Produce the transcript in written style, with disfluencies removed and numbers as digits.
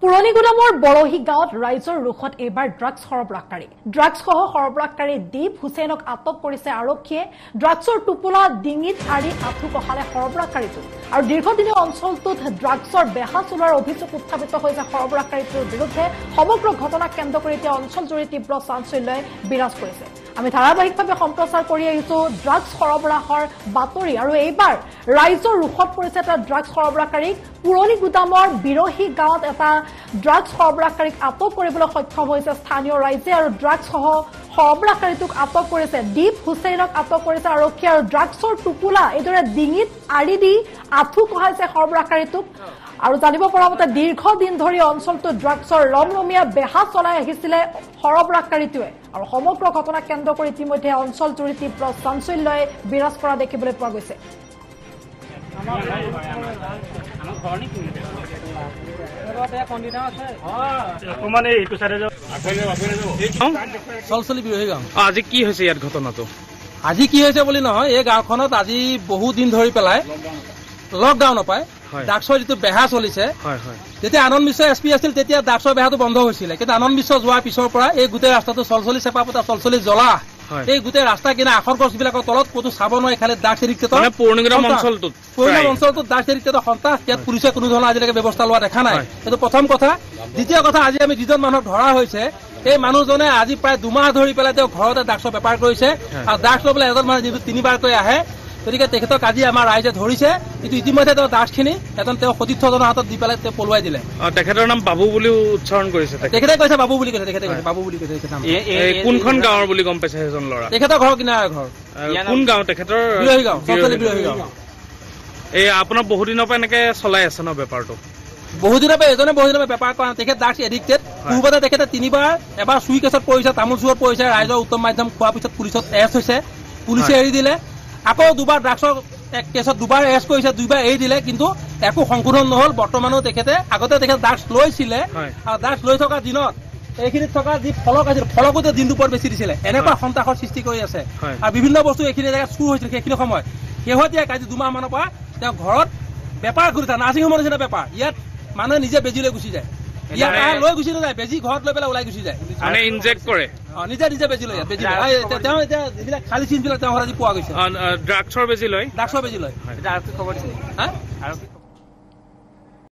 পুৰণি গুদামৰ বৰহী গাঁৱত ৰাইজৰ ৰোষত এবাৰ ড্ৰাগছ সৰবৰাহকাৰী ড্ৰাগছসহ সৰবৰাহকাৰী দীপ হুছেইনক আটক কৰিছে আৰক্ষীয়ে ড্ৰাগছৰ টোপোলা ডিঙিত আৰি আঁঠু কঢ়ালে সৰবৰাহকাৰীটো আৰু দীৰ্ঘদিনীয়া অঞ্চলটোত ড্ৰাগছৰ বেহা চলোৱাৰ অভিযোগ উত্থাপিত হৈছে সৰবৰাহকাৰীটোৰ বিৰুদ্ধে সমগ্ৰ ঘটনাক কেন্দ্ৰ কৰি এতিয়া অঞ্চলজুৰি তীব্ৰ চাঞ্চল্যই বিৰাজ কৰিছে আমি ধাৰাবাহিকভাৱে সম্প্ৰচাৰ কৰি আহিছো ড্ৰাগছ সৰবৰাহৰ বাতৰি আৰু এইবাৰ ৰাইজৰ ৰোষত পৰিছে এটা ড্ৰাগছ সৰবৰাহকাৰীক পুৰণি গুদামৰ বিৰহী গাঁৱত এটা ড্ৰাগছ সৰবৰাহকাৰীক আটক কৰিবলৈ সক্ষম হৈছে স্থানীয় ৰাইজে আৰু ড্ৰাগছসহ সৰবৰাহকাৰীটোক আটক কৰিছে দীপ হুছেইনক আটক কৰিছে আৰক্ষী আৰু ড্ৰাগছৰ টোপোলা এইদৰে ডিঙিত আৰি দি আঁঠু কঢ়াইছে সৰবৰাহকাৰীটোক আৰু জানিব পৰা মতে দীৰ্ঘদিন ধৰি অঞ্চলটো ড্ৰাগছৰ ৰমৰমীয়া বেহা চলাই আহিছিলে সৰবৰাহকাৰীটোৱে আৰু সমগ্ৰ ঘটনাক কেন্দ্ৰ কৰি ইতিমধ্যে অঞ্চলজুৰি তীব্ৰ চাঞ্চল্যই বিৰাজ কৰা দেখিবলৈ পোৱা গৈছে আজি কি হৈছে ইয়াত ঘটনাটো আজি কি হৈছে বুলি নহয় এই গাঁওখনত আজি বহু দিন ধৰি পেলাই লকডাউন নাপায় ড্ৰাগছৰ যিটো বেহা চলিছে যেতিয়া আনন্দ মিশ্ৰ এছ পি আছিল তেতিয়া ড্ৰাগছৰ বেহাটো বন্ধ হৈছিলে কিন্তু আনন্দ মিশ্ৰ যোৱাৰ পিছৰ পৰা এই গোটেই ৰাস্তাটো চলচলি চেপা পতা চলচলি জ্বলা এই গোটেই ৰাস্তা কিনা আখৰ গছবিলাকৰ তলত ক'তো চাব নোৱাৰি খালি ড্ৰাগছ এডিক্টেড অঞ্চলটোত ড্ৰাগছ এডিক্টেড সন্ত্ৰাস ইয়াত পুলিচে কোনো ধৰণৰ আজিলৈকে ব্যৱস্থা লোৱা দেখা নাই এইটো প্ৰথম কথা দ্বিতীয় কথা আজি আমি যিজন মানুহক ধৰা হৈছে এই মানুহজনে আজি প্ৰায় 2 মাহ ধৰি পেলাই তেওঁ ঘৰতে ড্ৰাগছৰ বেপাৰ কৰিছে আৰু ড্ৰাগছ লৈ পেলাই এজন মানুহ যিটো 3বাৰকৈ আহে গতিকে তেখেতক আজি আমাৰ ৰাইজে ধৰিছে কিন্তু ইতিমধ্যে তেওঁ ড্ৰাগছখিনি এজন তেওঁ সতীৰ্থজনৰ হাতত দি পেলাই তেওঁ পলুৱাই দিলে তেখেতৰ নাম বাবু বুলিও উচ্চাৰণ কৰিছে তেখেতে কৈছে বাবু বুলি কৈছে তেখেতে কৈছে বাবু বুলি কৈছে কোনখন গাঁৱৰ বুলি গম পাইছে সেইজন ল'ৰা তেখেতৰ ঘৰ কিনাৰ ঘৰ কোন গাঁও তেখেতৰ বিৰহী গাঁও বিৰহী গাঁও এই আপোনাৰ বহুদিনৰ পৰা এনেকে চলাই আছে ন বেপাৰটো বহুদিনৰ পৰা এজনে বহুদিনৰ পৰা বেপাৰ কৰা তেখেত ড্ৰাগছ এডিক্টেড পূৰ্বতে তেখেতে 3বাৰ এবাৰ চুই কেছত পৰিছে তামোল চুৰত পৰিছে ৰাইজৰ উত্তম মাধ্যম খোৱাৰ পিছত পুলিচত এৰেষ্ট হৈছে পুলিচে এৰি দিলে আকৌ 2বাৰ ড্ৰাগছৰ এক কেছত 2বাৰ এৰেষ্ট কৰিছে 2বাৰ এৰি দিলে কিন্তু একো সংশোধন নহল বৰ্তমানো তেখেতে আগতে তেখেত ড্ৰাগছ লৈছিলে আৰু ড্ৰাগছ লৈ থকা দিনত এইখিনিত থকা যি ফলক আছিল ফলকো দিন দুপৰ বেছি দিছিলে এনেকুৱা সন্ত্ৰাসৰ সৃষ্টি কৰি আছে আৰু বিভিন্ন বস্তু এইখিনি জেগাত চুৰ হৈছিল সেইখিনি সময় শেহতীয়াকৈ আজি 2 মাহ মানৰ পৰা তেওঁ ঘৰত বেপাৰ কৰি থাকে নাৰ্ছিং হোমৰ নিচিনা বেপাৰ ইয়াত মানুহে নিজে বেজি লৈ গুচি যায় ইয়াত লৈ গুচি নাযায় বেজি ঘৰত লৈ পেলাই ওলাই গুচি যায় ইনজেক্ট কৰে নিজে বেজি লয় বেজি তেওঁ এতিয়া যিবিলাক খালী চিনবিলাক তেওঁ আজি পোৱা গৈছে ড্ৰাগছৰ বেজি লয় খবৰ দিছে